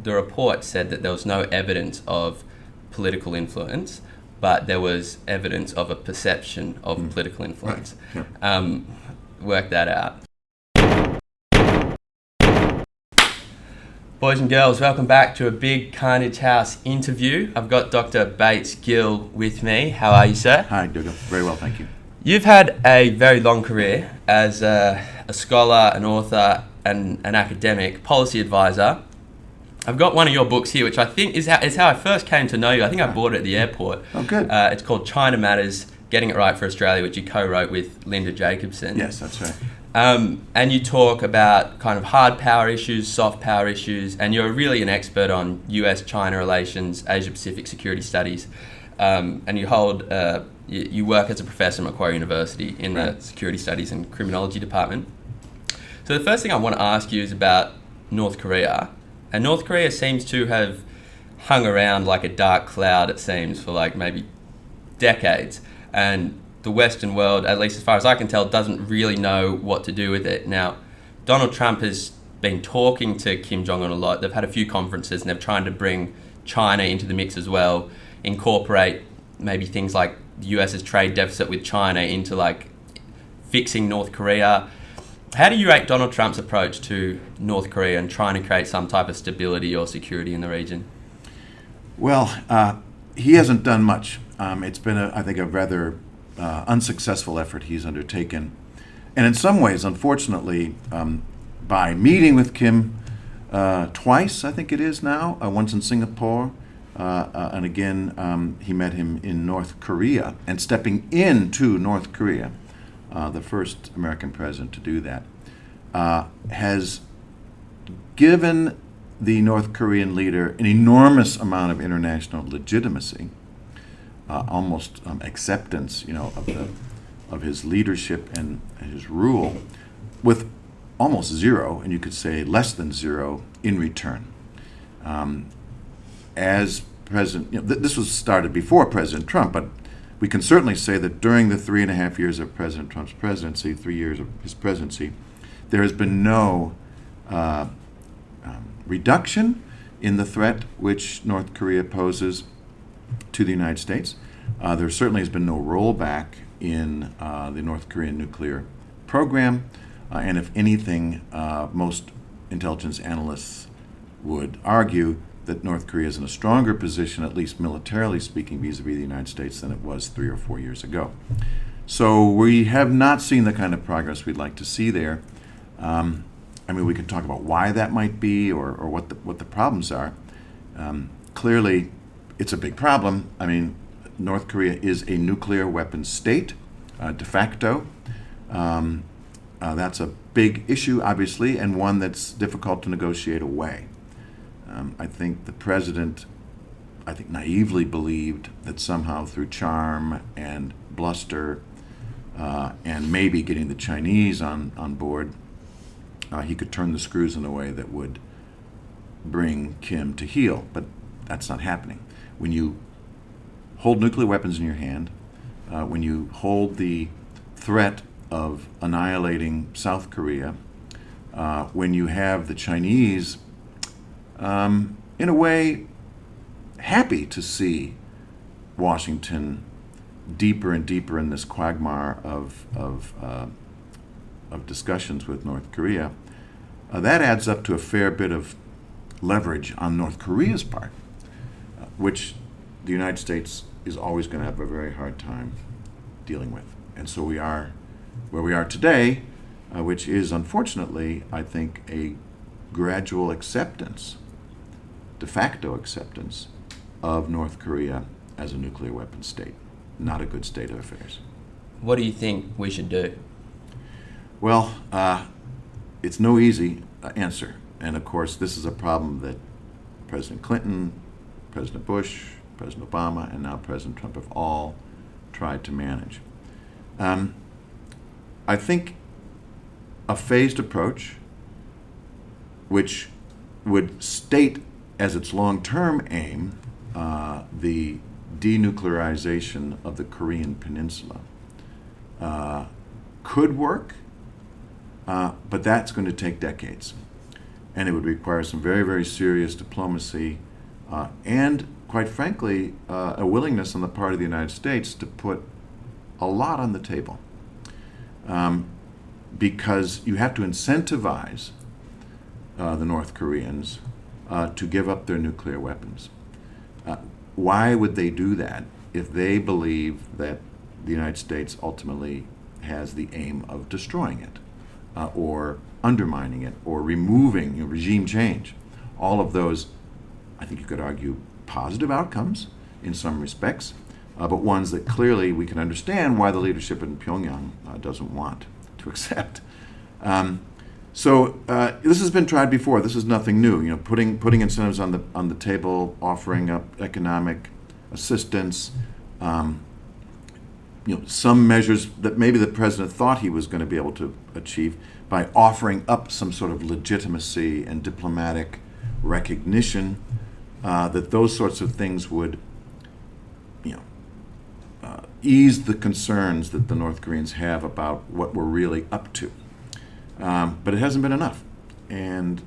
the report said that there was no evidence of political influence, but there was evidence of a perception of political influence. Right. Yeah. Work that out. Boys and girls, welcome back to a big Carnage House interview. I've got Dr. Bates Gill with me. How are you, sir? Hi, Dougal. Very well, thank you. You've had a very long career as a scholar, an author, and an academic policy advisor. I've got one of your books here, which I think is how I first came to know you. I think I bought it at the airport. Oh, good. It's called China Matters, Getting It Right for Australia, which you co-wrote with Linda Jacobson. Yes, that's right. And you talk about kind of hard power issues, soft power issues, and you're really an expert on US-China relations, Asia-Pacific security studies, and you work as a professor at Macquarie University in the Security Studies and Criminology Department. So the first thing I want to ask you is about North Korea. And North Korea seems to have hung around like a dark cloud, it seems, for like maybe decades. And the Western world, at least as far as I can tell, doesn't really know what to do with it. Now, Donald Trump has been talking to Kim Jong-un a lot. They've had a few conferences and they're trying to bring China into the mix as well, incorporate maybe things like the US's trade deficit with China into like fixing North Korea. How do you rate Donald Trump's approach to North Korea and trying to create some type of stability or security in the region? Well, he hasn't done much. It's been, I think, a rather unsuccessful effort he's undertaken. And in some ways, unfortunately, by meeting with Kim twice, I think it is now, once in Singapore, and again, he met him in North Korea, and stepping into North Korea, the first American president to do that, has given the North Korean leader an enormous amount of international legitimacy, almost acceptance, of his leadership and his rule, with almost zero, and you could say less than zero, in return. As President, this was started before President Trump, but we can certainly say that during the 3.5 years of President Trump's presidency, 3 years of his presidency, there has been no reduction in the threat which North Korea poses to the United States. There certainly has been no rollback in the North Korean nuclear program, and if anything, most intelligence analysts would argue that North Korea is in a stronger position, at least militarily speaking, vis-a-vis the United States than it was 3 or 4 years ago. So we have not seen the kind of progress we'd like to see there. We could talk about why that might be or what the problems are. Clearly, it's a big problem. North Korea is a nuclear weapons state, de facto. That's a big issue, obviously, and one that's difficult to negotiate away. I think the president, naively believed that somehow through charm and bluster and maybe getting the Chinese on board, he could turn the screws in a way that would bring Kim to heel. But that's not happening. When you hold nuclear weapons in your hand, when you hold the threat of annihilating South Korea, when you have the Chinese in a way, happy to see Washington deeper and deeper in this quagmire of discussions with North Korea, that adds up to a fair bit of leverage on North Korea's part, which the United States is always going to have a very hard time dealing with. And so we are where we are today, which is unfortunately, I think, a gradual acceptance, de facto acceptance, of North Korea as a nuclear weapons state. Not a good state of affairs. What do you think we should do? Well, it's no easy answer. And of course, this is a problem that President Clinton, President Bush, President Obama, and now President Trump have all tried to manage. I think a phased approach, which would state as its long-term aim the denuclearization of the Korean Peninsula, could work, but that's going to take decades. and it would require some very, very serious diplomacy and, quite frankly, a willingness on the part of the United States to put a lot on the table. Because you have to incentivize the North Koreans to give up their nuclear weapons. Why would they do that if they believe that the United States ultimately has the aim of destroying it, or undermining it, or removing regime change? All of those, I think you could argue, positive outcomes in some respects, but ones that clearly we can understand why the leadership in Pyongyang doesn't want to accept. So this has been tried before. This is nothing new. Putting incentives on the table, offering up economic assistance, some measures that maybe the president thought he was going to be able to achieve by offering up some sort of legitimacy and diplomatic recognition, that those sorts of things would ease the concerns that the North Koreans have about what we're really up to. But it hasn't been enough. And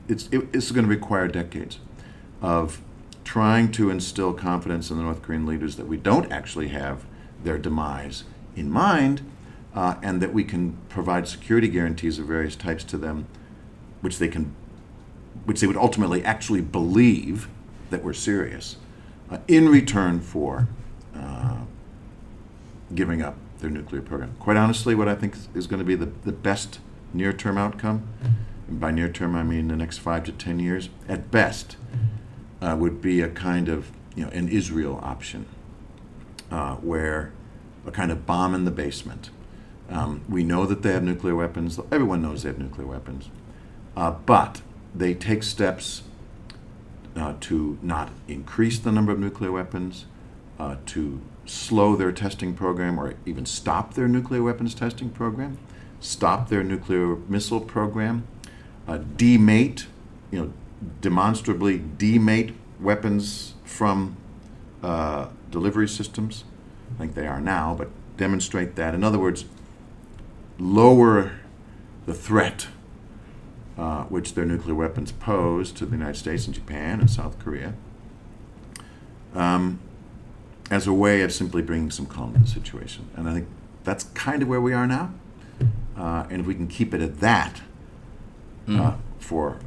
it's going to require decades of trying to instill confidence in the North Korean leaders that we don't actually have their demise in mind, and that we can provide security guarantees of various types to them, which they would ultimately actually believe that we're serious, in return for giving up their nuclear program. Quite honestly, what I think is going to be the best near-term outcome, and by near-term I mean the next 5 to 10 years, at best, would be a kind of, an Israel option, where a kind of bomb in the basement. We know that they have nuclear weapons. Everyone knows they have nuclear weapons. But they take steps to not increase the number of nuclear weapons, to slow their testing program, or even stop their nuclear weapons testing program, stop their nuclear missile program, demate, demonstrably demate weapons from delivery systems. I think they are now, but demonstrate that. In other words, lower the threat which their nuclear weapons pose to the United States and Japan and South Korea, as a way of simply bringing some calm to the situation. And I think that's kind of where we are now. And if we can keep it at that for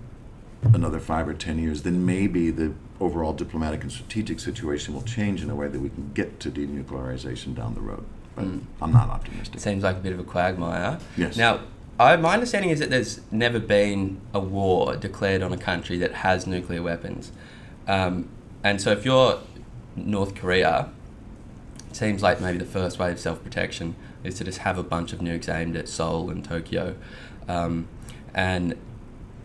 another 5 or 10 years, then maybe the overall diplomatic and strategic situation will change in a way that we can get to denuclearization down the road. But I'm not optimistic. Seems like a bit of a quagmire. Yes. Now, my understanding is that there's never been a war declared on a country that has nuclear weapons. And so if you're North Korea, it seems like maybe the first way of self-protection is to just have a bunch of nukes aimed at Seoul and Tokyo. And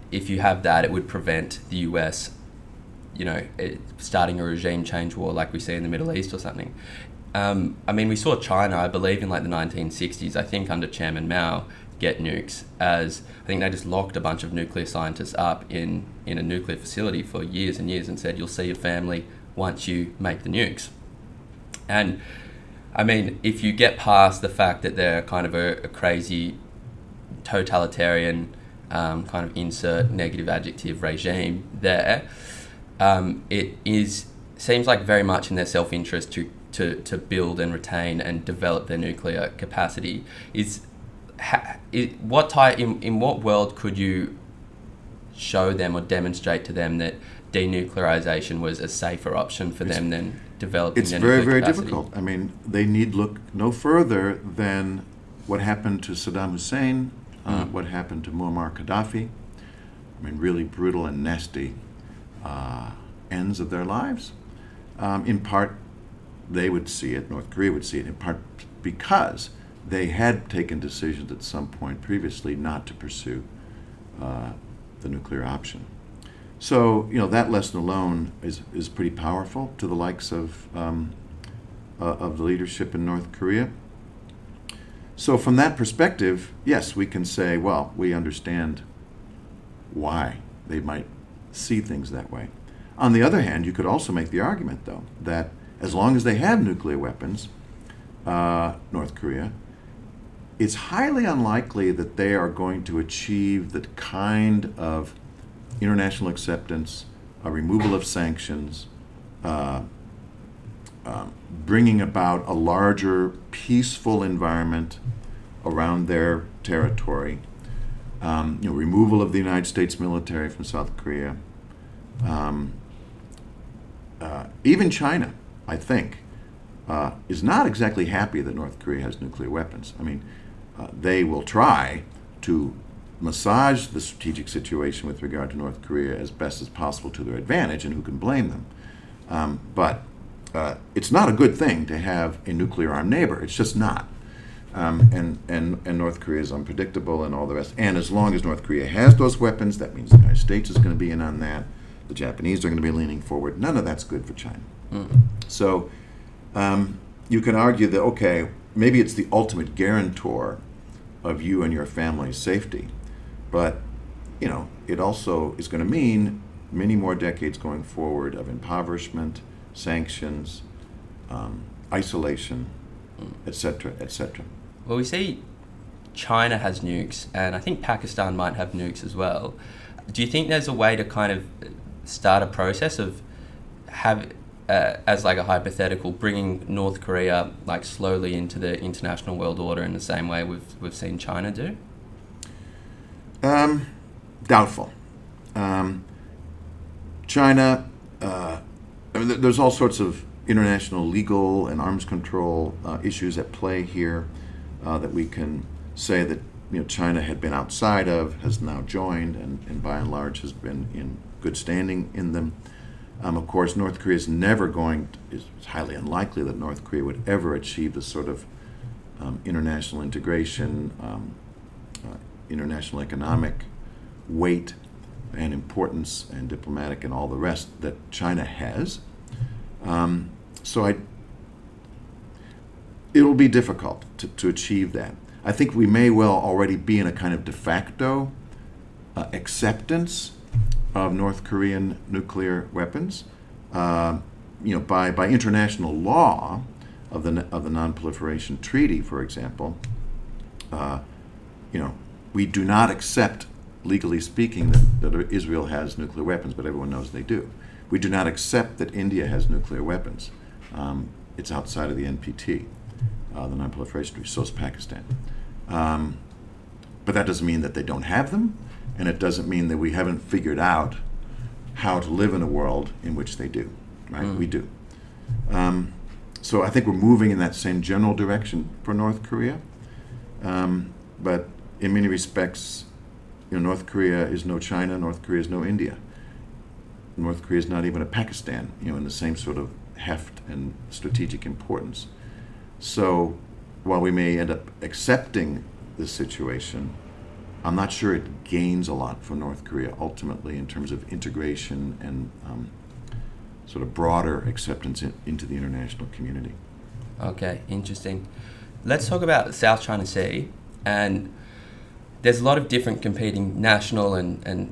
if you have that, it would prevent the US, starting a regime change war like we see in the Middle East or something. We saw China, I believe, in like the 1960s, I think under Chairman Mao, get nukes, as I think they just locked a bunch of nuclear scientists up in a nuclear facility for years and years and said, you'll see your family once you make the nukes. And if you get past the fact that they're kind of a crazy totalitarian kind of insert negative adjective regime there, it seems like very much in their self-interest to build and retain and develop their nuclear capacity. In what world could you show them or demonstrate to them that denuclearization was a safer option for them than developing their nuclear capacity? It's very, very difficult. They need look no further than what happened to Saddam Hussein, what happened to Muammar Gaddafi. Really brutal and nasty ends of their lives. In part, they would see it, North Korea would see it, in part because they had taken decisions at some point previously not to pursue the nuclear option. So, that lesson alone is pretty powerful to the likes of the leadership in North Korea. So from that perspective, yes, we can say, well, we understand why they might see things that way. On the other hand, you could also make the argument, though, that as long as they have nuclear weapons, North Korea, it's highly unlikely that they are going to achieve the kind of international acceptance, a removal of sanctions, bringing about a larger peaceful environment around their territory, removal of the United States military from South Korea. Even China, I think, is not exactly happy that North Korea has nuclear weapons. I mean, they will try to massage the strategic situation with regard to North Korea as best as possible to their advantage, and who can blame them? But it's not a good thing to have a nuclear-armed neighbor. It's just not. And North Korea is unpredictable and all the rest. And as long as North Korea has those weapons, that means the United States is going to be in on that. The Japanese are going to be leaning forward. None of that's good for China. So you can argue that, okay, maybe it's the ultimate guarantor of you and your family's safety. But, it also is going to mean many more decades going forward of impoverishment, sanctions, isolation, etc., etc. Well, we see China has nukes, and I think Pakistan might have nukes as well. Do you think there's a way to kind of start a process of as like a hypothetical, bringing North Korea like slowly into the international world order in the same way we've seen China do? Doubtful. China, there's all sorts of international legal and arms control issues at play here that we can say that China had been outside of, has now joined, and by and large has been in good standing in them. Of course, North Korea is it's highly unlikely that North Korea would ever achieve the sort of international integration, international economic weight and importance and diplomatic and all the rest that China has. So it'll be difficult to achieve that. I think we may well already be in a kind of de facto acceptance of North Korean nuclear weapons, by international law of the Non-Proliferation Treaty, for example. We do not accept, legally speaking, that Israel has nuclear weapons, but everyone knows they do. We do not accept that India has nuclear weapons. It's outside of the NPT, the Non-Proliferation Treaty. So is Pakistan. But that doesn't mean that they don't have them, and it doesn't mean that we haven't figured out how to live in a world in which they do. Right? We do. So I think we're moving in that same general direction for North Korea. But in many respects, North Korea is no China. North Korea is no India. North Korea is not even a Pakistan, in the same sort of heft and strategic importance. So while we may end up accepting this situation, I'm not sure it gains a lot for North Korea ultimately in terms of integration and sort of broader acceptance into the international community. Okay, interesting. Let's talk about the South China Sea. And there's a lot of different competing national and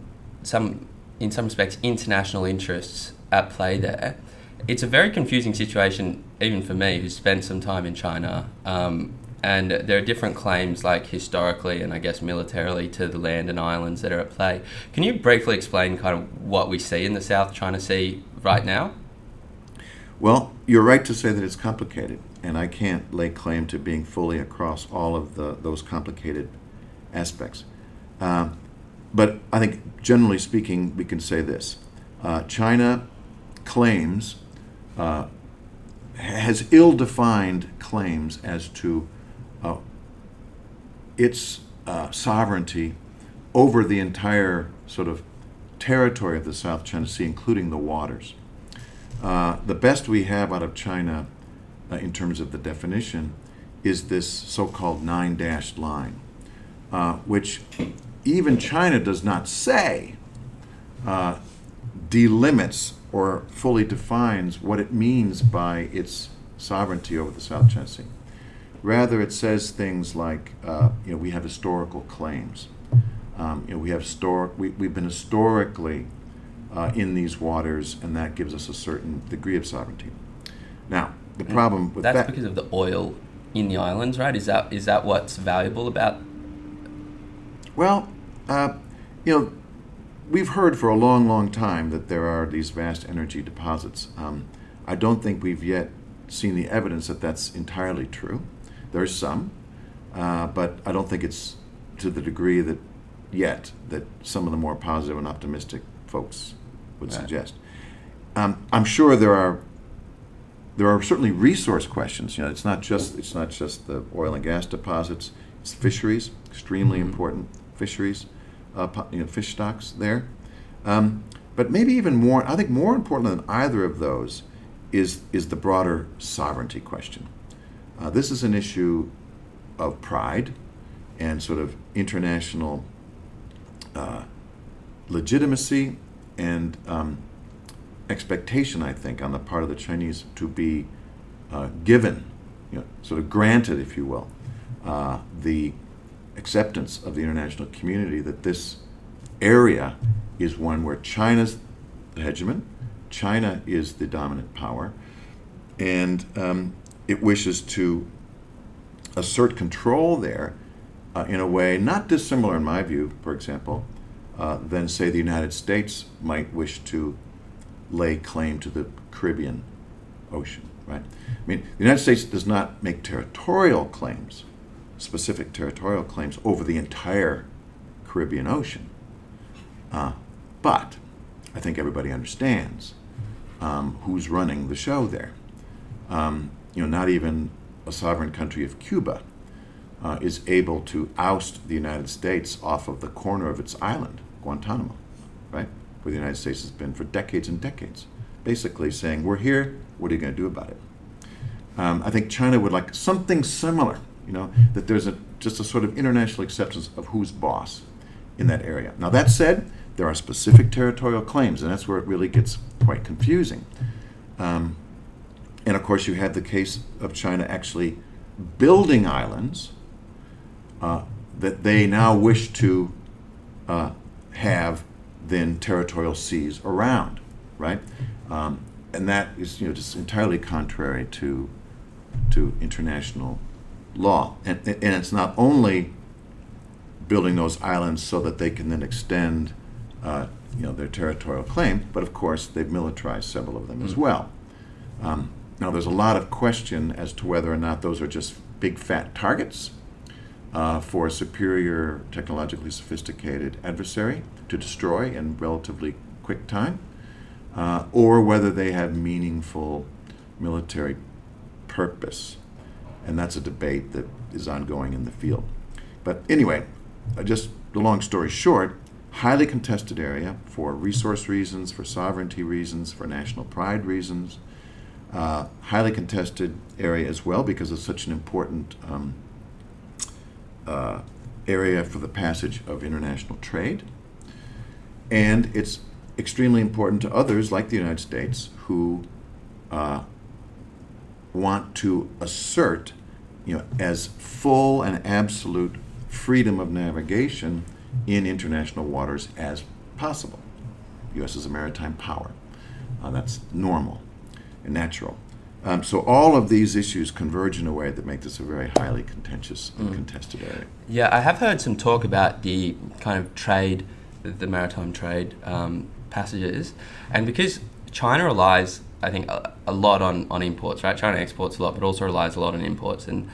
in some respects, international interests at play there. It's a very confusing situation, even for me, who's spent some time in China. And there are different claims, like historically and I guess militarily, to the land and islands that are at play. Can you briefly explain kind of what we see in the South China Sea right now? Well, you're right to say that it's complicated, and I can't lay claim to being fully across all of those complicated aspects. But I think, generally speaking, we can say this. China claims, has ill-defined claims as to its sovereignty over the entire sort of territory of the South China Sea, including the waters. The best we have out of China in terms of the definition is this so-called 9-dashed line, which even China does not say delimits or fully defines what it means by its sovereignty over the South China Sea. Rather, it says things like, we have historical claims. We've been historically in these waters, and that gives us a certain degree of sovereignty. Now, the problem with that's because of the oil in the islands, right? Is that what's valuable about? Well, we've heard for a long, long time that there are these vast energy deposits. I don't think we've yet seen the evidence that that's entirely true. There's some, but I don't think it's to the degree that some of the more positive and optimistic folks would suggest. I'm sure there are certainly resource questions. It's not just the oil and gas deposits. It's fisheries, extremely important fisheries, fish stocks there. But maybe even more, I think more important than either of those is the broader sovereignty question. This is an issue of pride and sort of international legitimacy and expectation, I think, on the part of the Chinese to be given, sort of granted, if you will, the acceptance of the international community that this area is one where China's the hegemon, China is the dominant power, and it wishes to assert control there in a way not dissimilar, in my view, for example, than, say, the United States might wish to lay claim to the Caribbean Ocean, right? I mean, the United States does not make territorial claims, specific territorial claims over the entire Caribbean Ocean. But I think everybody understands who's running the show there. Not even a sovereign country of Cuba is able to oust the United States off of the corner of its island, Guantanamo, right? Where the United States has been for decades and decades, basically saying, we're here, what are you going to do about it? I think China would like something similar, that there's just a sort of international acceptance of who's boss in that area. Now, that said, there are specific territorial claims, and that's where it really gets quite confusing. And of course, you have the case of China actually building islands that they now wish to have then territorial seas around, right? And that is just entirely contrary to international law. And it's not only building those islands so that they can then extend their territorial claim, but of course they've militarized several of them as well. Now there's a lot of question as to whether or not those are just big fat targets for a superior, technologically sophisticated adversary to destroy in relatively quick time, or whether they have meaningful military purpose. And that's a debate that is ongoing in the field. But anyway, just the long story short, highly contested area for resource reasons, for sovereignty reasons, for national pride reasons. Highly contested area as well because it's such an important area for the passage of international trade. And it's extremely important to others like the United States who want to assert as full and absolute freedom of navigation in international waters as possible. U.S. is a maritime power. That's normal and natural. So all of these issues converge in a way that make this a very highly contentious and contested area. Yeah, I have heard some talk about the kind of trade, the maritime trade passages, and because China relies, I think, a lot on imports, right? China exports a lot, but also relies a lot on imports. And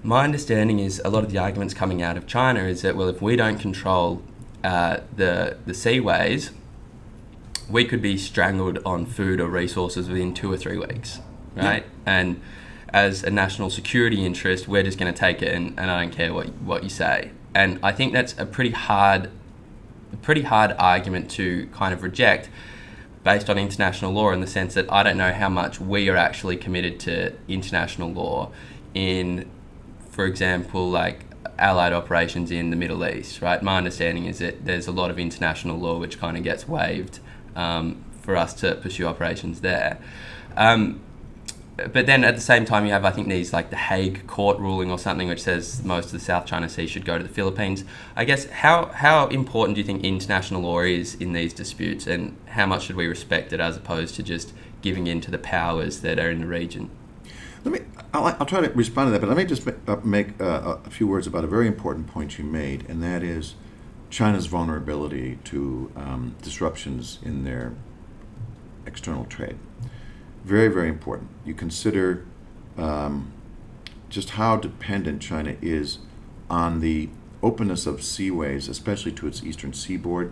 my understanding is a lot of the arguments coming out of China is that, well, if we don't control the seaways, we could be strangled on food or resources within 2 or 3 weeks, right? Yeah. And as a national security interest, we're just going to take it, and I don't care what you say. And I think that's a pretty hard argument to kind of reject based on international law, in the sense that I don't know how much we are actually committed to international law in, for example, like allied operations in the Middle East, right? My understanding is that there's a lot of international law which kind of gets waived for us to pursue operations there. But then at the same time, you have, I think, these like the Hague Court ruling or something which says most of the South China Sea should go to the Philippines. I guess how important do you think international law is in these disputes, and how much should we respect it as opposed to just giving in to the powers that are in the region? I'll try to respond to that, but let me just make a few words about a very important point you made, and that is China's vulnerability to disruptions in their external trade. Very, very important. You consider just how dependent China is on the openness of seaways, especially to its eastern seaboard.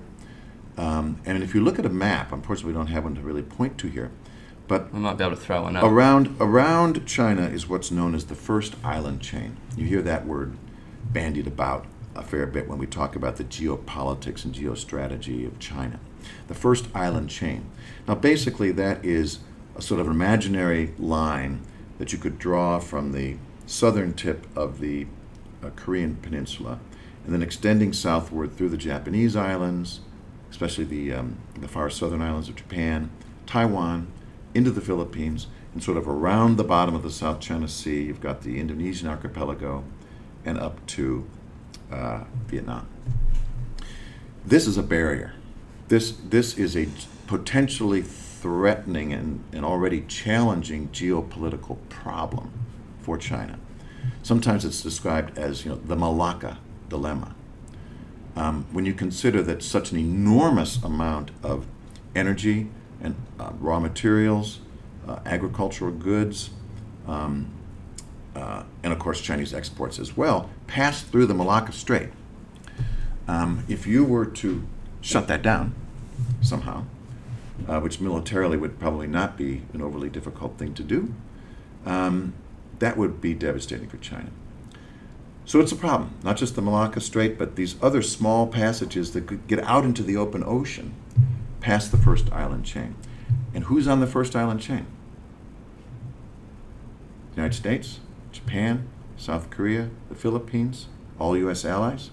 And if you look at a map, unfortunately we don't have one to really point to here, but we might be able to throw one up. Around China is what's known as the first island chain. You hear that word bandied about a fair bit when we talk about the geopolitics and geostrategy of China. The first island chain. Now basically that is a sort of imaginary line that you could draw from the southern tip of the Korean peninsula and then extending southward through the Japanese islands, especially the far southern islands of Japan, Taiwan, into the Philippines, and sort of around the bottom of the South China Sea, you've got the Indonesian archipelago, and up to Vietnam. This is a barrier. This is a potentially threatening and already challenging geopolitical problem for China. Sometimes it's described as, the Malacca Dilemma. When you consider that such an enormous amount of energy and raw materials, agricultural goods, and of course Chinese exports as well, pass through the Malacca Strait. If you were to shut that down somehow, which militarily would probably not be an overly difficult thing to do, that would be devastating for China. So it's a problem, not just the Malacca Strait, but these other small passages that could get out into the open ocean past the first island chain. And who's on the first island chain? The United States, Japan, South Korea, the Philippines, all U.S. allies.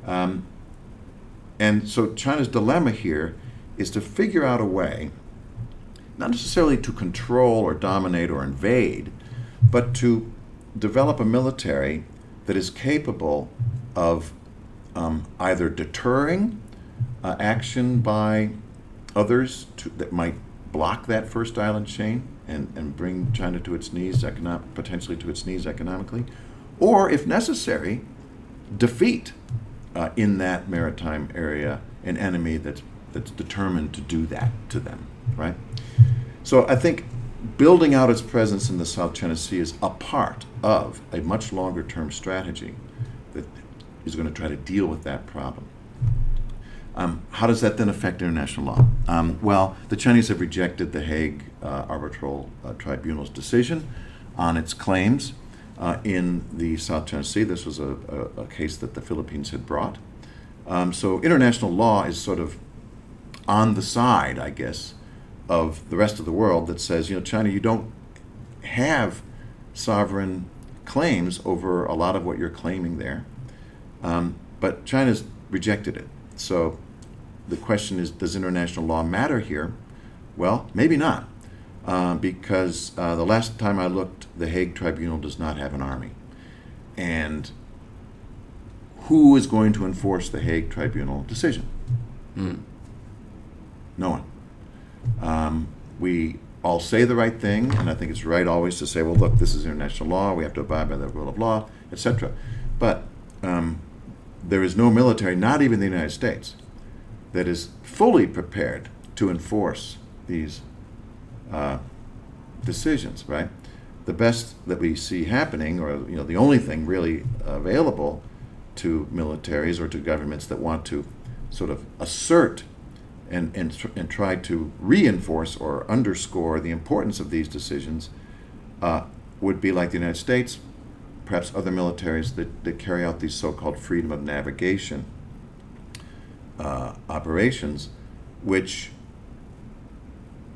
And so China's dilemma here is to figure out a way, not necessarily to control or dominate or invade, but to develop a military that is capable of either deterring action by others that might block that first island chain and bring China to its knees, potentially to its knees economically, or, if necessary, defeat in that maritime area an enemy that's determined to do that to them, right? So I think building out its presence in the South China Sea is a part of a much longer-term strategy that is going to try to deal with that problem. How does that then affect international law? Well, the Chinese have rejected the Hague Arbitral Tribunal's decision on its claims in the South China Sea. This was a case that the Philippines had brought. So international law is sort of on the side, I guess, of the rest of the world that says, China, you don't have sovereign claims over a lot of what you're claiming there. But China's rejected it. So the question is, does international law matter here? Well, maybe not, because the last time I looked, the Hague Tribunal does not have an army. And who is going to enforce the Hague Tribunal decision? No one. We all say the right thing, and I think it's right always to say, well, look, this is international law, we have to abide by the rule of law, etc. But there is no military, not even the United States, that is fully prepared to enforce these decisions, right? The best that we see happening, or the only thing really available to militaries or to governments that want to sort of assert and try to reinforce or underscore the importance of these decisions would be like the United States, perhaps other militaries that carry out these so-called freedom of navigation operations, which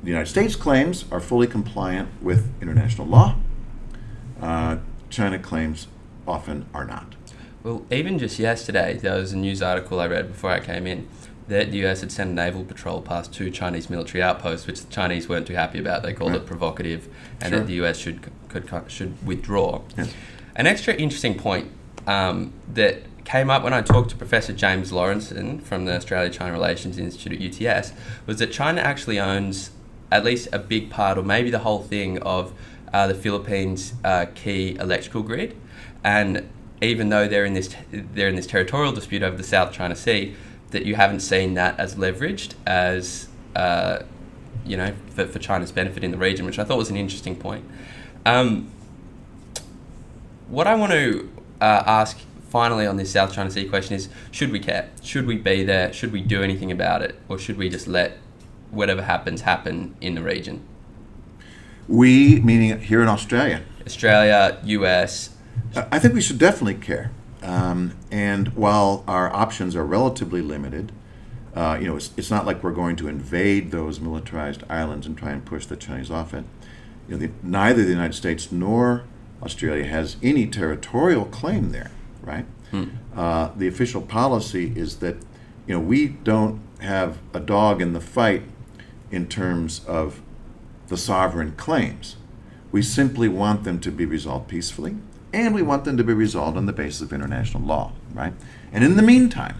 the United States claims are fully compliant with international law. China claims often are not. Well, even just yesterday, there was a news article I read before I came in that the US had sent a naval patrol past 2 Chinese military outposts, which the Chinese weren't too happy about. They called it provocative, and that the US should withdraw. Yes. An extra interesting point that came up when I talked to Professor James Lawrenson from the Australia-China Relations Institute at UTS was that China actually owns at least a big part, or maybe the whole thing, of the Philippines' key electrical grid, and even though they're in this territorial dispute over the South China Sea, that you haven't seen that as leveraged as for China's benefit in the region, which I thought was an interesting point. What I want to ask finally on this South China Sea question is, should we care? Should we be there? Should we do anything about it? Or should we just let whatever happens happen in the region? We, meaning here in Australia? Australia, US. I think we should definitely care. And while our options are relatively limited, it's not like we're going to invade those militarized islands and try and push the Chinese off it. Neither the United States nor Australia has any territorial claim there, right? The official policy is that we don't have a dog in the fight in terms of the sovereign claims. We simply want them to be resolved peacefully, and we want them to be resolved on the basis of international law, right? And in the meantime,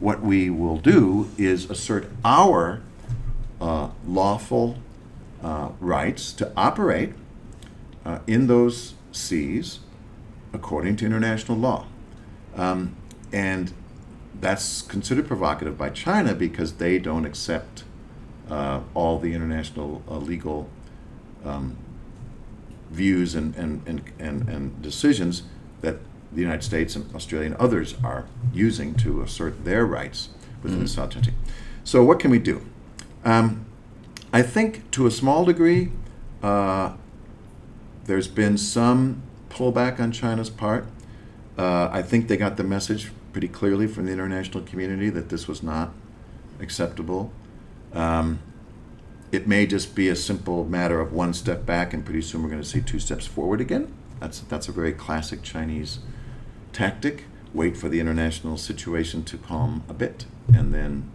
what we will do is assert our lawful rights to operate in those seas according to international law. And that's considered provocative by China because they don't accept all the international legal views and decisions that the United States and Australia and others are using to assert their rights within the South China Sea. So what can we do? I think to a small degree, there's been some pullback on China's part. I think they got the message pretty clearly from the international community that this was not acceptable. It may just be a simple matter of one step back, and pretty soon we're going to see 2 steps forward again. That's a very classic Chinese tactic. Wait for the international situation to calm a bit, and then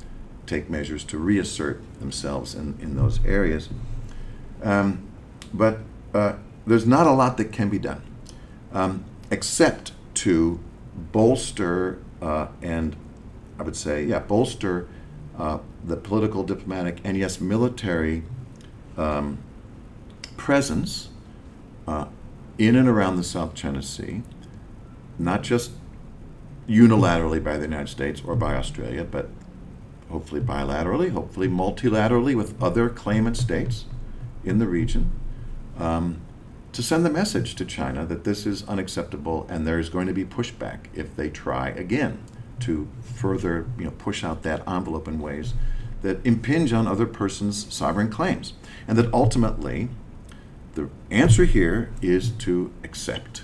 take measures to reassert themselves in those areas. But there's not a lot that can be done, except to bolster and I would say, bolster the political, diplomatic, and yes, military presence in and around the South China Sea, not just unilaterally by the United States or by Australia, but hopefully bilaterally, hopefully multilaterally with other claimant states in the region, to send the message to China that this is unacceptable and there's going to be pushback if they try again to further push out that envelope in ways that impinge on other persons' sovereign claims. And that ultimately, the answer here is to accept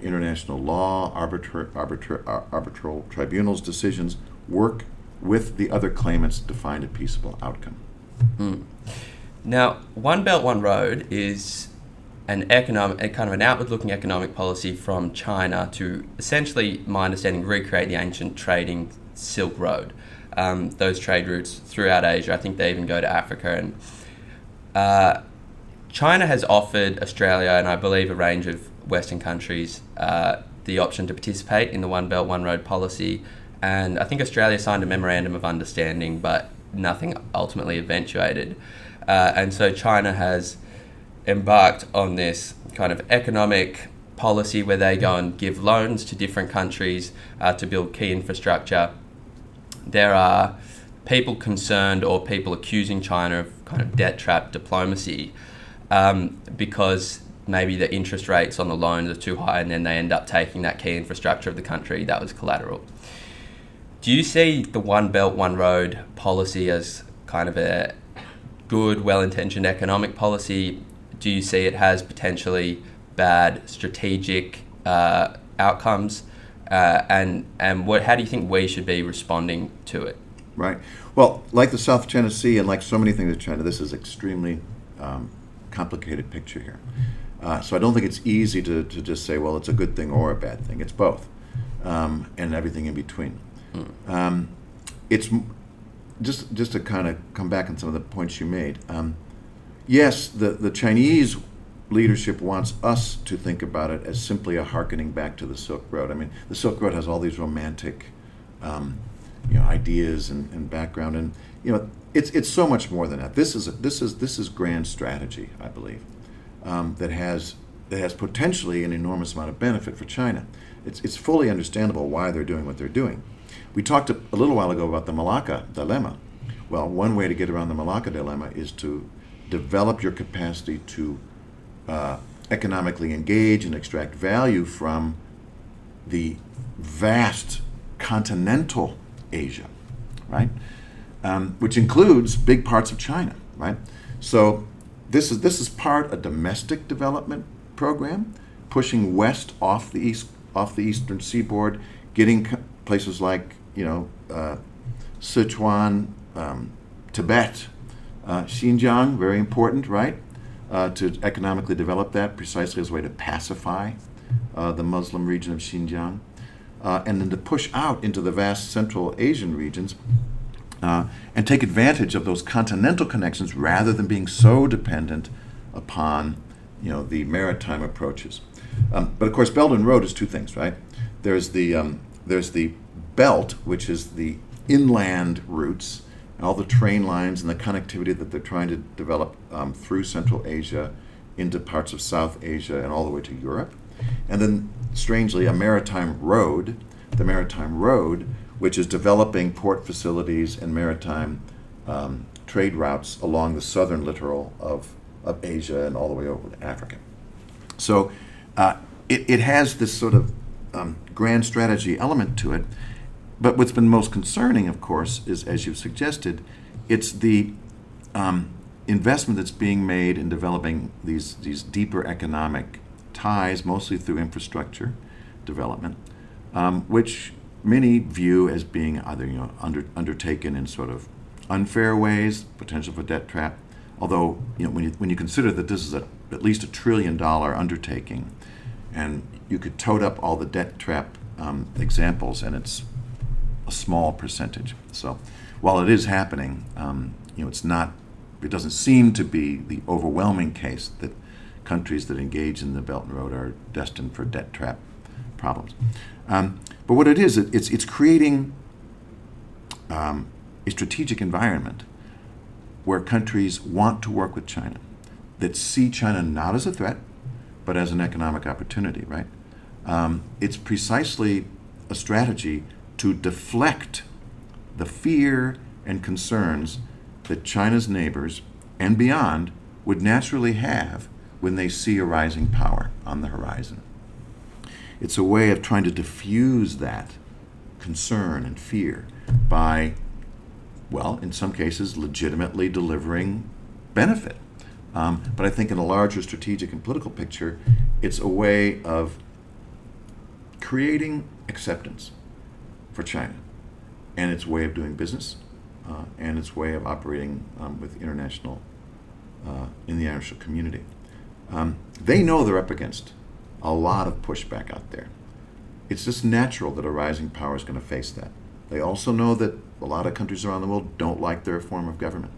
international law, arbitral tribunals' decisions, work with the other claimants to find a peaceable outcome. Now, One Belt, One Road is a kind of an outward-looking economic policy from China to essentially, my understanding, recreate the ancient trading Silk Road. Those trade routes throughout Asia. I think they even go to Africa. And China has offered Australia, and I believe a range of Western countries, the option to participate in the One Belt, One Road policy. And I think Australia signed a memorandum of understanding, but nothing ultimately eventuated. And so China has embarked on this kind of economic policy where they go and give loans to different countries to build key infrastructure. There are people concerned or people accusing China of kind of debt trap diplomacy because maybe the interest rates on the loans are too high and then they end up taking that key infrastructure of the country that was collateral. Do you see the One Belt, One Road policy as kind of a good, well-intentioned economic policy? Do you see it has potentially bad strategic outcomes? And how do you think we should be responding to it? Right. Well, like the South China Sea and like so many things in China, this is extremely complicated picture here. So I don't think it's easy to just say, well, it's a good thing or a bad thing. It's both, and everything in between. It's just to kind of come back on some of the points you made. Yes, the Chinese leadership wants us to think about it as simply a hearkening back to the Silk Road. I mean, the Silk Road has all these romantic, ideas and background, and it's so much more than that. This is grand strategy, I believe. that has potentially an enormous amount of benefit for China. It's fully understandable why they're doing what they're doing. We talked a little while ago about the Malacca Dilemma. Well, one way to get around the Malacca Dilemma is to develop your capacity to economically engage and extract value from the vast continental Asia, right? Which includes big parts of China, right? So this is part a domestic development program, pushing west off the eastern seaboard, getting places like Sichuan, Tibet, Xinjiang, very important, right? To economically develop that precisely as a way to pacify the Muslim region of Xinjiang, and then to push out into the vast Central Asian regions and take advantage of those continental connections rather than being so dependent upon the maritime approaches. But of course, Belt and Road is two things, right? There's the belt, which is the inland routes, and all the train lines and the connectivity that they're trying to develop through Central Asia into parts of South Asia and all the way to Europe. And then, strangely, a maritime road, the Maritime Road, which is developing port facilities and maritime trade routes along the southern littoral of Asia and all the way over to Africa. So it has this sort of grand strategy element to it. But what's been most concerning, of course, is, as you've suggested, it's the investment that's being made in developing these deeper economic ties, mostly through infrastructure development, which many view as being either undertaken in sort of unfair ways, potential for debt trap. Although when you consider that this is at least $1 trillion undertaking, and you could tote up all the debt trap examples, and it's a small percentage. So while it is happening, it doesn't seem to be the overwhelming case that countries that engage in the Belt and Road are destined for debt trap problems. But what it is, it's creating a strategic environment where countries want to work with China, that see China not as a threat, but as an economic opportunity, right? It's precisely a strategy to deflect the fear and concerns that China's neighbors and beyond would naturally have when they see a rising power on the horizon. It's a way of trying to diffuse that concern and fear by, well, in some cases, legitimately delivering benefit. But I think in a larger strategic and political picture, it's a way of creating acceptance for China and its way of doing business and its way of operating with in the international community. They know they're up against a lot of pushback out there. It's just natural that a rising power is going to face that. They also know that a lot of countries around the world don't like their form of government.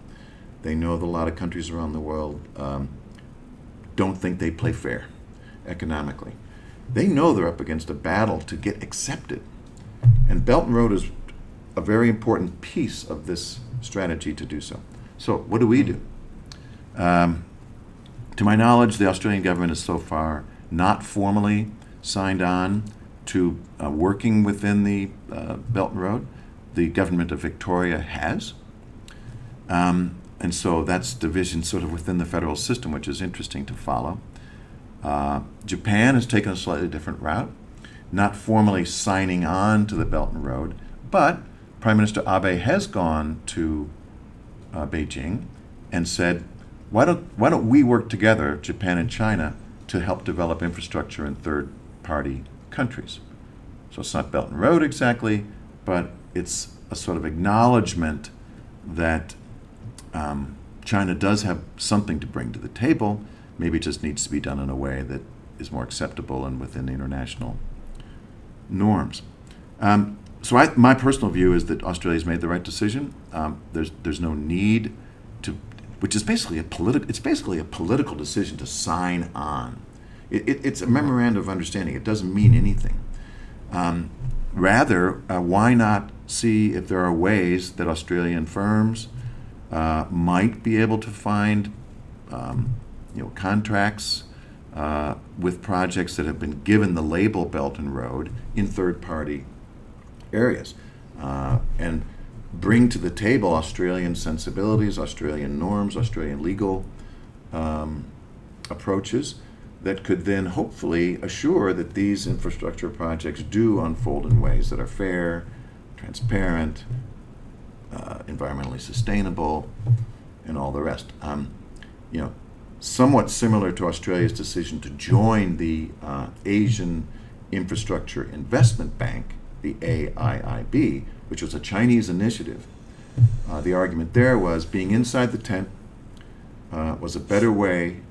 They know that a lot of countries around the world don't think they play fair economically. They know they're up against a battle to get accepted. And Belt and Road is a very important piece of this strategy to do so. So what do we do? To my knowledge, the Australian government has so far not formally signed on to working within the Belt and Road. The government of Victoria has. And so that's division sort of within the federal system, which is interesting to follow. Japan has taken a slightly different route, not formally signing on to the Belt and Road, but Prime Minister Abe has gone to Beijing and said, why don't we work together, Japan and China, to help develop infrastructure in third-party countries? So it's not Belt and Road exactly, but it's a sort of acknowledgement that China does have something to bring to the table. Maybe it just needs to be done in a way that is more acceptable and within the international norms. So my personal view is that Australia's made the right decision. There's no need to, which is basically a political decision to sign on. It's a memorandum of understanding. It doesn't mean anything. Rather, why not see if there are ways that Australian firms might be able to find contracts with projects that have been given the label Belt and Road in third-party areas, and bring to the table Australian sensibilities, Australian norms, Australian legal approaches that could then hopefully assure that these infrastructure projects do unfold in ways that are fair, transparent, environmentally sustainable, and all the rest. Somewhat similar to Australia's decision to join the Asian Infrastructure Investment Bank, the AIIB, which was a Chinese initiative. The argument there was being inside the tent was a better way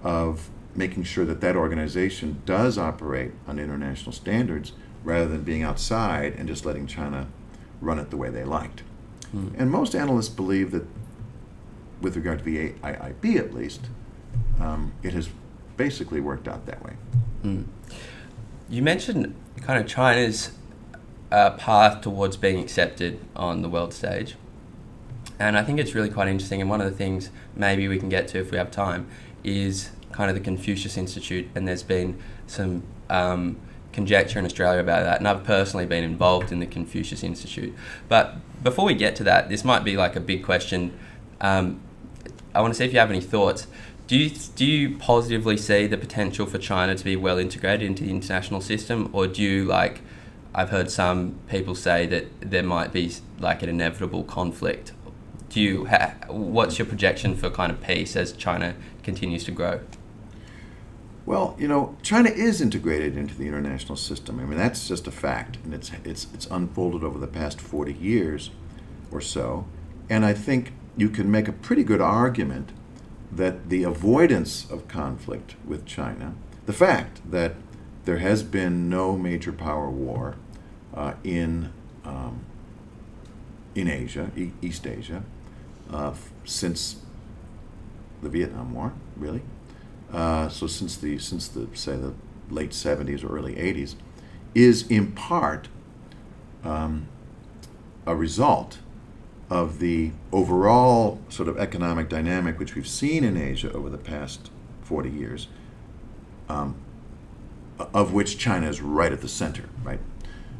of making sure that that organization does operate on international standards rather than being outside and just letting China run it the way they liked. And most analysts believe that, with regard to the AIIB at least, it has basically worked out that way. You mentioned kind of China's path towards being accepted on the world stage. And I think it's really quite interesting. And one of the things maybe we can get to if we have time is kind of the Confucius Institute. And there's been some conjecture in Australia about that. And I've personally been involved in the Confucius Institute. But before we get to that, this might be like a big question. I want to see if you have any thoughts. Do you positively see the potential for China to be well integrated into the international system? Or do you, like, I've heard some people say that there might be like an inevitable conflict. What's your projection for kind of peace as China continues to grow? Well, China is integrated into the international system. I mean, that's just a fact, and it's unfolded over the past 40 years or so. And I think you can make a pretty good argument that the avoidance of conflict with China, the fact that there has been no major power war in Asia, East Asia, since the Vietnam War, really. So since the say the late 70s or early 80s, is in part a result of the overall sort of economic dynamic which we've seen in Asia over the past 40 years, of which China is right at the center, right?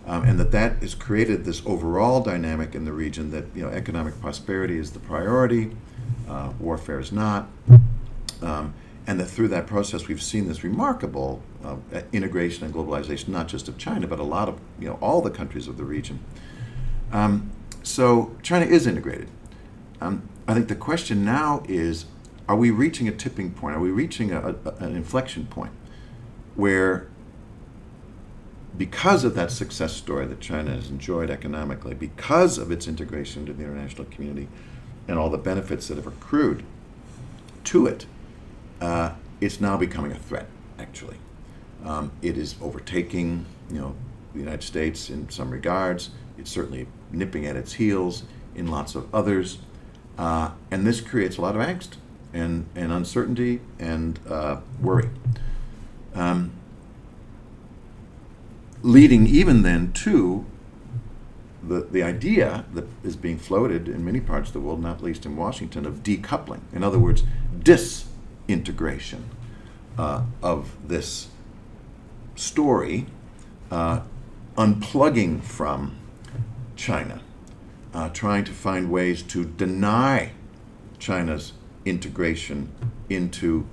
And that has created this overall dynamic in the region that economic prosperity is the priority, warfare is not, and that through that process we've seen this remarkable integration and globalization, not just of China, but a lot of all the countries of the region. So China is integrated. I think the question now is, are we reaching a tipping point? Are we reaching an inflection point where, because of that success story that China has enjoyed economically, because of its integration into the international community and all the benefits that have accrued to it, it's now becoming a threat, actually. It is overtaking, the United States in some regards. It's certainly nipping at its heels in lots of others. And this creates a lot of angst and uncertainty and worry. Leading even then to the idea that is being floated in many parts of the world, not least in Washington, of decoupling. In other words, disintegration of this story, unplugging from China, trying to find ways to deny China's integration into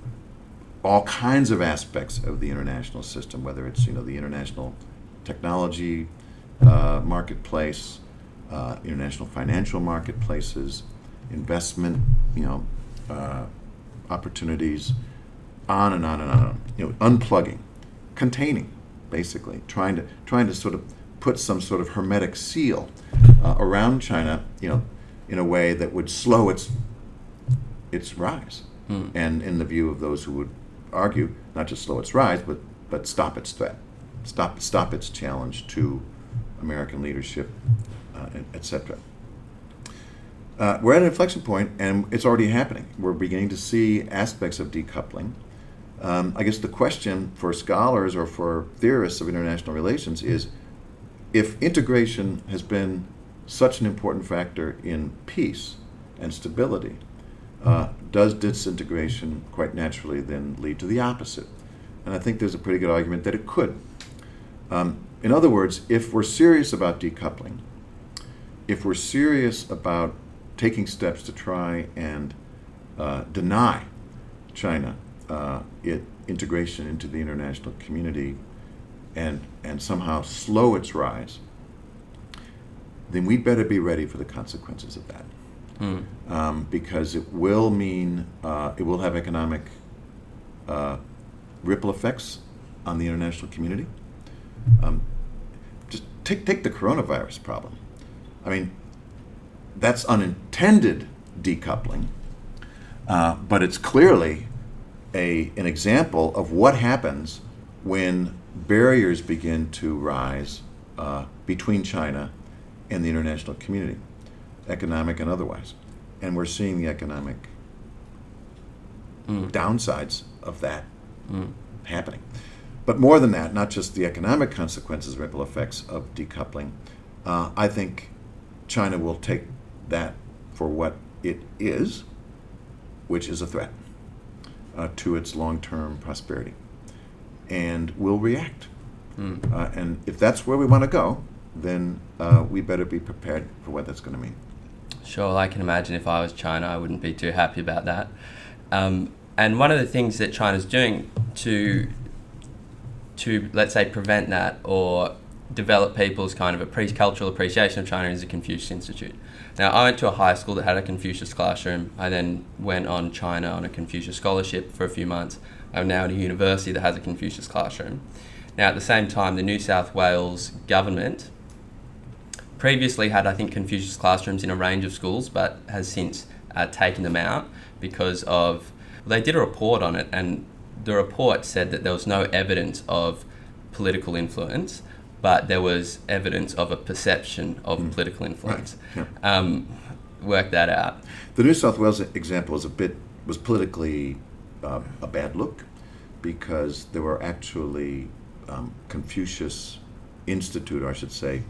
all kinds of aspects of the international system, whether it's the international technology marketplace, international financial marketplaces, investment opportunities, on and on and on. Unplugging, containing, basically, trying to sort of put some sort of hermetic seal around China, in a way that would slow its rise, and in the view of those who would argue, not just slow its rise, but stop its threat, stop its challenge to American leadership, etc. We're at an inflection point, and it's already happening. We're beginning to see aspects of decoupling. I guess the question for scholars or for theorists of international relations is, if integration has been such an important factor in peace and stability, does disintegration quite naturally then lead to the opposite? And I think there's a pretty good argument that it could. In other words, if we're serious about decoupling, if we're serious about taking steps to try and deny China integration into the international community and somehow slow its rise, then we better be ready for the consequences of that. Because it will mean, it will have economic ripple effects on the international community. Just take the coronavirus problem. I mean, that's unintended decoupling, but it's clearly an example of what happens when barriers begin to rise between China and the international community, economic and otherwise. And we're seeing the economic downsides of that happening. But more than that, not just the economic consequences, ripple effects of decoupling, I think China will take that for what it is, which is a threat to its long-term prosperity, and will react. And if that's where we want to go, then we better be prepared for what that's going to mean. Sure, I can imagine if I was China, I wouldn't be too happy about that. And one of the things that China's doing to let's say prevent that or develop people's kind of cultural appreciation of China is the Confucius Institute. Now, I went to a high school that had a Confucius classroom. I then went on China on a Confucius scholarship for a few months. I'm now at a university that has a Confucius classroom. Now, at the same time, the New South Wales government previously had, I think, Confucius classrooms in a range of schools, but has since taken them out because of, they did a report on it, and the report said that there was no evidence of political influence, but there was evidence of a perception of political influence. Right. Yeah. Work that out. The New South Wales example was politically a bad look, because there were actually Confucius Institute, or I should say,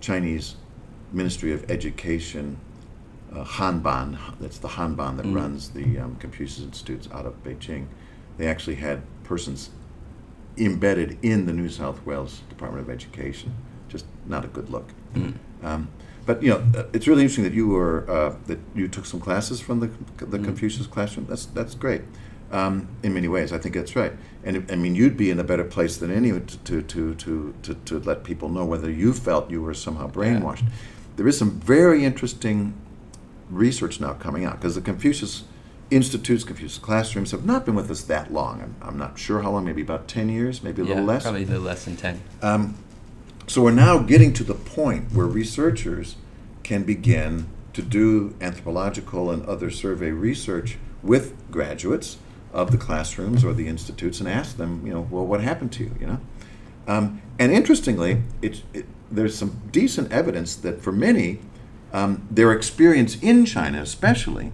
Chinese Ministry of Education, Hanban, that's the Hanban that runs the Confucius Institutes out of Beijing. They actually had persons embedded in the New South Wales Department of Education. Just not a good look. But it's really interesting that you took some classes from the Confucius classroom. That's great. In many ways, I think that's right. And I mean, you'd be in a better place than anyone to let people know whether you felt you were somehow brainwashed. Yeah. There is some very interesting research now coming out, because the Confucius Institutes, Confucius classrooms have not been with us that long. I'm not sure how long, maybe about 10 years, maybe a little less. Probably a little less than 10. So we're now getting to the point where researchers can begin to do anthropological and other survey research with graduates of the classrooms or the institutes and ask them, well, what happened to you, And interestingly, there's some decent evidence that for many, their experience in China especially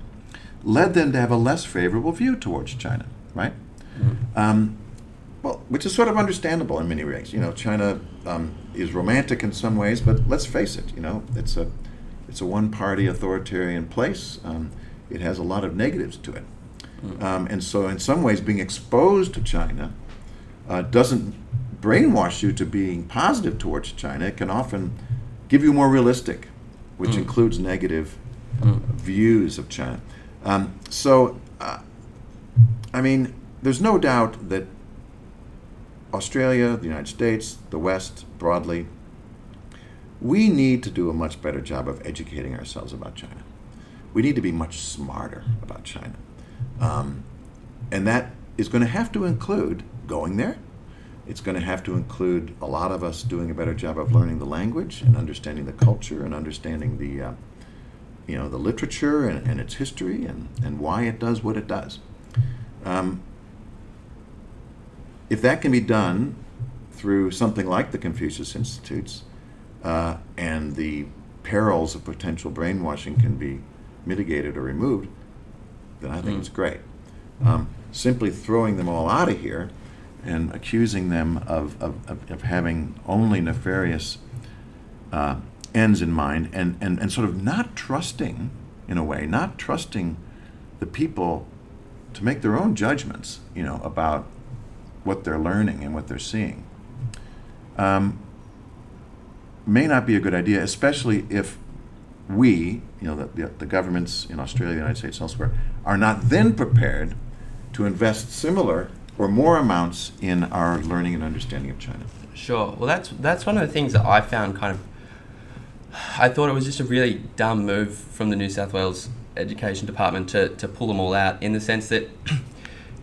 led them to have a less favorable view towards China, right? Well, which is sort of understandable in many ways. China is romantic in some ways, but let's face it, it's a one-party authoritarian place. It has a lot of negatives to it. And so in some ways, being exposed to China doesn't brainwash you to being positive towards China. It can often give you more realistic, which includes negative views of China. I mean, there's no doubt that Australia, the United States, the West broadly, we need to do a much better job of educating ourselves about China. We need to be much smarter about China. And that is going to have to include going there. It's going to have to include a lot of us doing a better job of learning the language and understanding the culture and understanding the literature and its history and why it does what it does. If that can be done through something like the Confucius Institutes, and the perils of potential brainwashing can be mitigated or removed, then I think it's great. Simply throwing them all out of here and accusing them of having only nefarious ends in mind and sort of not trusting, in a way, not trusting the people to make their own judgments, about what they're learning and what they're seeing, may not be a good idea, especially if we, the governments in Australia, the United States, elsewhere, are not then prepared to invest similar or more amounts in our learning and understanding of China. Sure. Well, that's one of the things that I found I thought it was just a really dumb move from the New South Wales Education Department to pull them all out, in the sense that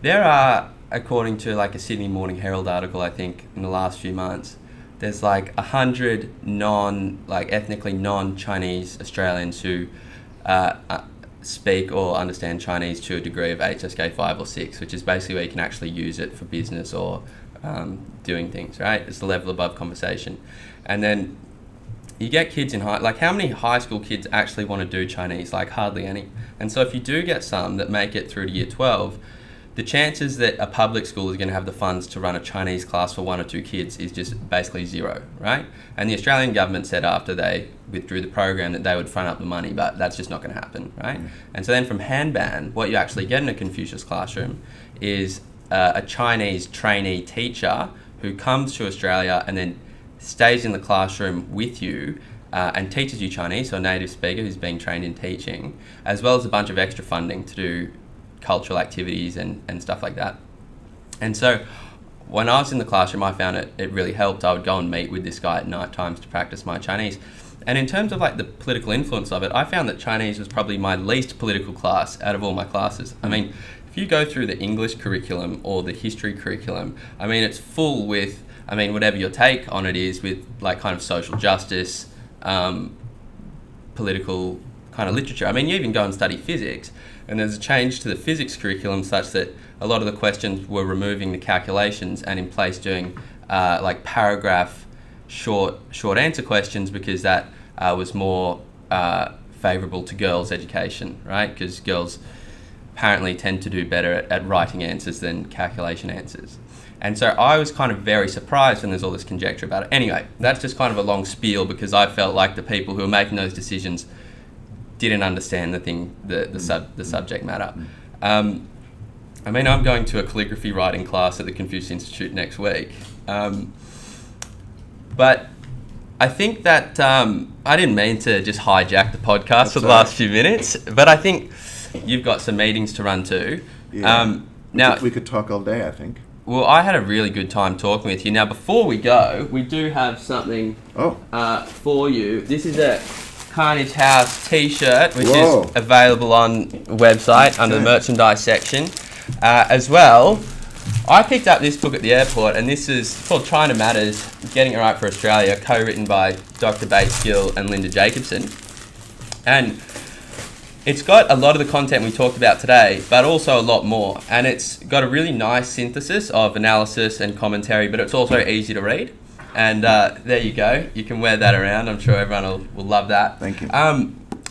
there are, according to like a Sydney Morning Herald article, I think, in the last few months, there's like 100 ethnically non-Chinese Australians who speak or understand Chinese to a degree of HSK 5 or 6, which is basically where you can actually use it for business or doing things, right? It's the level above conversation. And then you get kids in how many high school kids actually want to do Chinese? Like hardly any. And so if you do get some that make it through to year 12, the chances that a public school is going to have the funds to run a Chinese class for 1 or 2 kids is just basically zero, right? And the Australian government said after they withdrew the program that they would front up the money, but that's just not going to happen, right? And so then from Hanban, what you actually get in a Confucius classroom is a Chinese trainee teacher who comes to Australia and then stays in the classroom with you and teaches you Chinese, so a native speaker who's being trained in teaching, as well as a bunch of extra funding to do cultural activities and stuff like that. And so when I was in the classroom, I found it really helped. I would go and meet with this guy at night times to practice my Chinese. And in terms of like the political influence of it, I found that Chinese was probably my least political class out of all my classes. I mean, if you go through the English curriculum or the history curriculum, I mean, it's full with, whatever your take on it is, with like kind of social justice, political kind of literature. I mean, you even go and study physics, and there's a change to the physics curriculum such that a lot of the questions were removing the calculations and in place doing like paragraph short answer questions, because that was more favourable to girls' education, right? Because girls apparently tend to do better at writing answers than calculation answers. And so I was kind of very surprised when there's all this conjecture about it. Anyway, that's just kind of a long spiel, because I felt like the people who were making those decisions didn't understand the subject matter. I'm going to a calligraphy writing class at the Confucius Institute next week. But I think that I didn't mean to just hijack the podcast for the last few minutes, but I think you've got some meetings to run too. Yeah. Now we could talk all day, I think. Well, I had a really good time talking with you. Now, before we go, we do have something for you. This is a Carnage House t-shirt, which is available on the website under the merchandise section. As well, I picked up this book at the airport, and this is called China Matters, Getting It Right for Australia, co-written by Dr. Bates Gill and Linda Jacobson. And it's got a lot of the content we talked about today, but also a lot more. And it's got a really nice synthesis of analysis and commentary, but it's also easy to read. And there you go. You can wear that around. I'm sure everyone will love that. Thank you.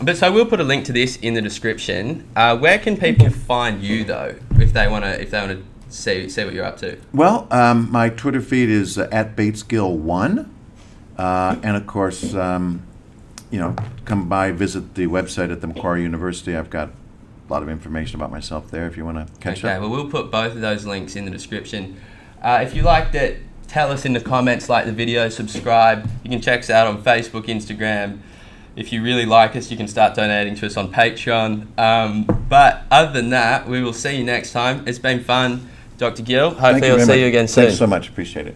But so we'll put a link to this in the description. Where can people find you though, if they want to see what you're up to? Well, my Twitter feed is at BatesGill1, and of course, come by, visit the website at the Macquarie University. I've got a lot of information about myself there if you want to catch up. Okay, well, we'll put both of those links in the description. If you liked it, tell us in the comments, like the video, subscribe. You can check us out on Facebook, Instagram. If you really like us, you can start donating to us on Patreon. But other than that, we will see you next time. It's been fun, Dr. Gill. Hopefully I'll see you again soon. Thanks so much. Appreciate it.